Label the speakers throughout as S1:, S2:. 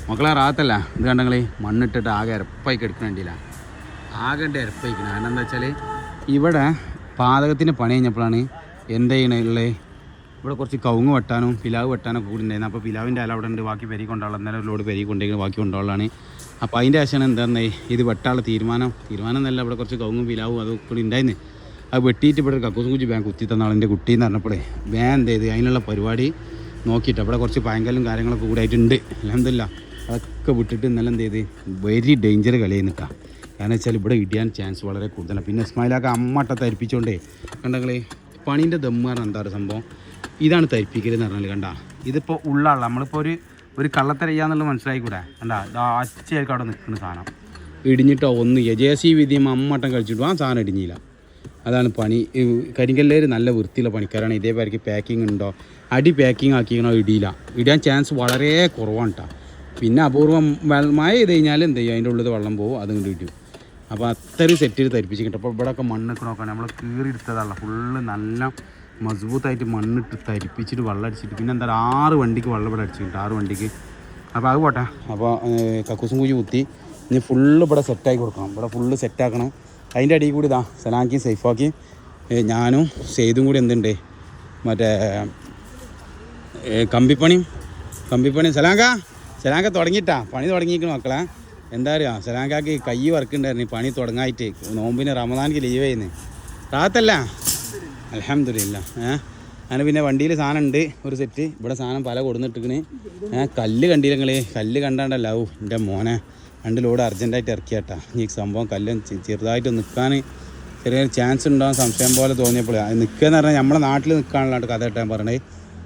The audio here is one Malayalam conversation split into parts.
S1: മക്കളെ റാത്തല്ല ഇത് കണ്ടെങ്കിൽ മണ്ണിട്ടിട്ട് ആകെ ഇരപ്പായി കിടക്കണ്ടില്ല. ആകെ ഇരപ്പായിക്കണം. കാരണം എന്താ വെച്ചാൽ ഇവിടെ പാചകത്തിന് പണി കഴിഞ്ഞപ്പോഴാണ് എൻ്റെ ഉള്ളത്. ഇവിടെ കുറച്ച് കവുങ്ങ് വെട്ടാനും പിലാവ് വെട്ടാനൊക്കെ കൂടി ഉണ്ടായിരുന്നു. അപ്പോൾ പിലാവിൻ്റെ ഇല അവിടെ ഉണ്ട്. ബാക്കി പെരി കൊണ്ടുള്ള അന്നേരം ഒരു ലോഡ് പെരി കൊണ്ടെങ്കിൽ ബാക്കി കൊണ്ടുള്ളതാണ്. അപ്പോൾ അതിൻ്റെ ആശയാണ് എന്താണെന്ന് ഇത് വെട്ടാനുള്ള തീരുമാനം എന്നല്ല. ഇവിടെ കുറച്ച് കവുങ്ങും പിലാവും അതൊക്കെ കൂടി ഉണ്ടായിരുന്നു. അത് വെട്ടിയിട്ട് ഇവിടെ കക്കൂസും കുഞ്ചി ബാങ്ക് കുത്തി തന്നാൾ എൻ്റെ കുട്ടി എന്ന് പറഞ്ഞപ്പോഴേ എന്ത് ചെയ്ത് അതിനുള്ള പരിപാടി നോക്കിയിട്ട് അവിടെ കുറച്ച് പയങ്കലും കാര്യങ്ങളൊക്കെ കൂടായിട്ടുണ്ട്. അൽഹംദുലില്ലാ അതൊക്കെ വിട്ടിട്ട് ഇന്നലെ എന്ത് ചെയ്ത് വെരി ഡേഞ്ചർ കളിയായി നിൽക്കാം. കാരണം വെച്ചാൽ ഇവിടെ ഇടിയാൻ ചാൻസ് വളരെ കൂടുതലാണ്. പിന്നെ ഇസ്മായിലൊക്കെ അമ്മട്ട തരിപ്പിച്ചുകൊണ്ടേ കണ്ടെങ്കിൽ പണീൻ്റെ ദമ്മാറാണ് എന്താ പറയുക സംഭവം. ഇതാണ് തരിപ്പിക്കലെന്ന് പറഞ്ഞാൽ കണ്ട. ഇതിപ്പോൾ ഉള്ളാള നമ്മളിപ്പോൾ ഒരു കള്ളത്തരയ്യാന്നുള്ളത് മനസ്സിലായിക്കൂടെ കണ്ട. അച്ചയായിരിക്കും അവിടെ നിൽക്കുന്ന സാധനം ഇടിഞ്ഞിട്ടോ ഒന്ന് JCB വിധിയും അമ്മട്ടം കഴിച്ചിട്ടു ആ സാധനം ഇടിഞ്ഞില്ല. അതാണ് പണി. കരിങ്കല്ലേര് നല്ല വൃത്തിയുള്ള പണിക്കാരാണ്. ഇതേപോലെ പാക്കിംഗ് ഉണ്ടോ അടി പാക്കിംഗ് ആക്കിക്കണോ ഇടാൻ ചാൻസ് വളരെ കുറവാണ് കേട്ടോ. പിന്നെ അപൂർവം മഴ ചെയ്ത് കഴിഞ്ഞാൽ എന്ത് ചെയ്യും അതിൻ്റെ ഉള്ളിൽ വെള്ളം പോകും അതും കൊണ്ട് കിട്ടും. അപ്പോൾ അത്രയും സെറ്റ് ചെയ്ത് തരിപ്പിച്ച് കിട്ടും. അപ്പോൾ ഇവിടെയൊക്കെ മണ്ണൊക്കെ നോക്കുകയാണെങ്കിൽ നമ്മൾ കീറിയെടുത്തതല്ല ഫുള്ള് നല്ല മസ്ബൂത്തായിട്ട് മണ്ണിട്ട് തരിപ്പിച്ചിട്ട് വെള്ളം അടിച്ചിട്ട് പിന്നെ എന്താ 6 വണ്ടിക്ക് വെള്ളം ഇവിടെ അടിച്ചിട്ട് 6 വണ്ടിക്ക്. അപ്പോൾ അത് പോട്ടെ. അപ്പോൾ കക്കൂസും കുഴി കുത്തി ഇനി ഫുള്ള് ഇവിടെ സെറ്റാക്കി കൊടുക്കണം. ഇവിടെ ഫുള്ള് സെറ്റാക്കണം. അതിൻ്റെ അടിയിൽ കൂടി ഇതാ സലാക്കി സൈഫാക്കി ഞാനും സെയ്തും കൂടി എന്തുണ്ട് മറ്റേ കമ്പിപ്പണി സലാങ്ക തുടങ്ങിയിട്ടാ പണി തുടങ്ങിയിരിക്കണം മക്കളെ. എന്താ പറയുക സലാങ്കാക്ക് കൈ വർക്കുണ്ടായിരുന്നു പണി തുടങ്ങായിട്ട്. നോമ്പിന് റമദാനിക്ക് ലീവ് ചെയ്യുന്നത് റാത്തല്ല അൽഹംദുലില്ലാ. അങ്ങനെ പിന്നെ വണ്ടിയിൽ സാധനം ഉണ്ട് ഒരു സെറ്റ്. ഇവിടെ സാധനം പല കൊടുന്നിട്ടിരിക്കണ്. കല്ല് കണ്ടില്ല കല്ല് കണ്ടാണ്ടല്ല എൻ്റെ മോനെ 2 ലോഡ് അർജൻറ്റായിട്ട് ഇറക്കിയാട്ടാ. ഈ സംഭവം കല്ല് ചെറുതായിട്ട് നിൽക്കാൻ ചെറിയൊരു ചാൻസ് ഉണ്ടാകാൻ സംശയം പോലെ തോന്നിയപ്പോൾ നിൽക്കുക എന്ന് പറഞ്ഞാൽ നമ്മളെ നാട്ടിൽ നിൽക്കാനുള്ളതായിട്ട് കഥ ഇട്ടാൻ പറഞ്ഞത്.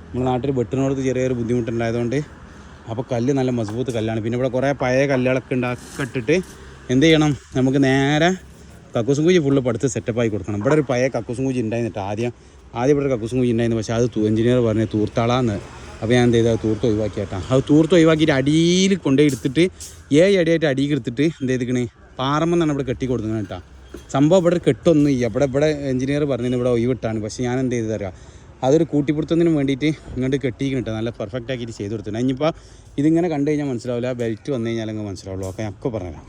S1: നമ്മുടെ നാട്ടിൽ വെട്ടിനോടത്ത് ചെറിയൊരു ബുദ്ധിമുട്ടുണ്ടായതുകൊണ്ട് അപ്പോൾ കല്ല് നല്ല മസ്ബൂത്ത് കല്ലാണ്. പിന്നെ ഇവിടെ കുറേ പഴയ കല്ലുകളൊക്കെ ഉണ്ടാക്കി ഇട്ടിട്ട് എന്ത് ചെയ്യണം നമുക്ക് നേരെ കക്കൂസും കുഴി ഫുള്ള് പടുത്ത് സെറ്റപ്പായി കൊടുക്കണം. ഇവിടെ ഒരു പഴയ കക്കൂസും കുഴി ഉണ്ടായിരുന്നിട്ട് ആദ്യം ഇവിടെ ഒരു കക്കൂസും കുഴി ഉണ്ടായിരുന്നു. പക്ഷേ അത് എഞ്ചിനീയർ പറഞ്ഞ് തൂർത്താളാന്ന്. അപ്പോൾ ഞാൻ എന്ത് ചെയ്താൽ തൂർത്ത് ഒഴിവാക്കിയാട്ടാ. അത് തൂർത്ത് ഒഴിവാക്കിയിട്ട് അടിയിൽ കൊണ്ടുപോയി എടുത്തിട്ട് 7 അടിയായിട്ട് അടിയിൽ എടുത്തിട്ട് എന്ത് ചെയ്തിക്കണേ പാറമെന്നാണ് ഇവിടെ കെട്ടി കൊടുക്കുന്നത് കേട്ടോ. സംഭവം ഇവിടെ കെട്ടൊന്നും ഇല്ല. ഇവിടെ എഞ്ചിനീയർ പറഞ്ഞത് ഇവിടെ ഒഴിവിട്ടാണ്. പക്ഷേ ഞാൻ എന്ത് ചെയ്ത് തരാം അതൊരു കൂട്ടിപ്പിടുത്തതിന് വേണ്ടിയിട്ട് ഇങ്ങോട്ട് കെട്ടിക്കിട്ടോ നല്ല പെർഫെക്റ്റ് ആക്കിയിട്ട് ചെയ്ത് കൊടുത്തിട്ടുണ്ട്. ഇനിയിപ്പോൾ ഇതിങ്ങനെ കണ്ടു കഴിഞ്ഞാൽ മനസ്സിലാവില്ല. ബെൽറ്റ് വന്നു കഴിഞ്ഞാൽ അങ്ങ് മനസ്സിലാവുള്ളൂ. അപ്പോൾ ഞാൻ ഒക്കെ പറഞ്ഞുതരാം.